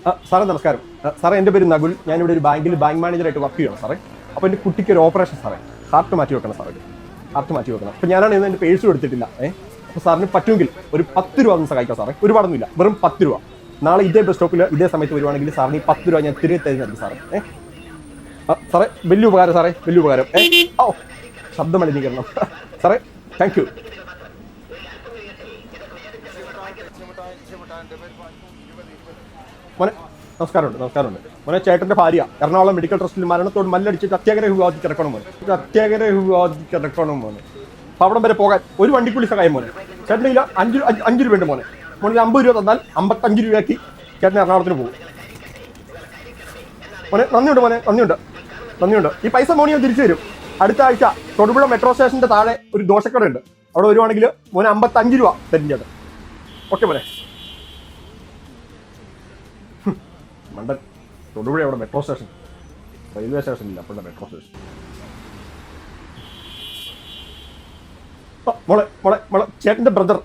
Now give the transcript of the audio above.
സാറേ നമസ്കാരം. സാറേ എൻ്റെ പേര് നകുൽ. ഞാനിവിടെ ഒരു ബാങ്ക് മാനേജറായിട്ട് വർക്ക് ചെയ്യണം സാറേ. അപ്പോൾ എൻ്റെ കുട്ടിക്ക് ഒരു ഓപ്പറേഷൻ സാറേ, ഹാർട്ട് മാറ്റി വെക്കണം സാറേ, ഹാർട്ട് മാറ്റി വെക്കണം. അപ്പോൾ ഞാനാണ് ഇന്ന് എൻ്റെ പേഴ്സും എടുത്തിട്ടില്ല. അപ്പോൾ സാറിന് പറ്റുമെങ്കിൽ ഒരു 10 രൂപ ഒന്ന് സഹായിക്കാം സാറേ. ഒരുപാടൊന്നുമില്ല, വെറും 10 രൂപ. നാളെ ഇതേ ബസ് സ്റ്റോപ്പിൽ ഇതേ സമയത്ത് വരുവാണെങ്കിൽ സാറിന് ഈ 10 രൂപ ഞാൻ തിരികെ തരുന്നുണ്ട് സാറേ. സാറേ വലിയ ഉപകാരം സാറേ, വലിയ ഉപകാരം. ഓ ശബ്ദ മലിനീകരണം സാറേ. Thank you. മോനെ നമസ്കാരമുണ്ട്. മോനെ ചേട്ടൻ്റെ ഭാര്യ എറണാകുളം മെഡിക്കൽ ട്രസ്റ്റിൽ മരണത്തോട് മല്ലടിച്ചിട്ട് അത്യാഗ്രഹ വിവാദി കിടക്കണം മോനെ. അപ്പോൾ അവിടം വരെ പോകാൻ ഒരു വണ്ടിക്കൂലി സഹായം മോനെ. ചേട്ടൻ്റെ കയ്യിൽ 5 രൂപയുണ്ട് മോനെ. മോനെ 50 രൂപ തന്നാൽ 55 രൂപയാക്കി ചേട്ടൻ എറണാകുളത്തിന് പോകും മോനെ. നന്ദിയുണ്ട് മോനെ, നന്ദിയുണ്ട്. ഈ പൈസ മോനെ ഞാൻ തിരിച്ചു തരും. അടുത്ത ആഴ്ച തൊടുപുഴ മെട്രോ സ്റ്റേഷൻ്റെ താഴെ ഒരു ദോശക്കടയുണ്ട്, അവിടെ വരുവാണെങ്കിൽ മോനെ 55 രൂപ തരും ചേട്ടൻ. ഓക്കെ മോനെ. മണ്ടൻ. തൊടുപുഴ അവിടെ മെട്രോ സ്റ്റേഷൻ, റെയിൽവേ സ്റ്റേഷനില്ല, അപ്പോഴത്തെ മെട്രോ സ്റ്റേഷൻ. മോളെ ചേട്ടൻ്റെ ബ്രദർ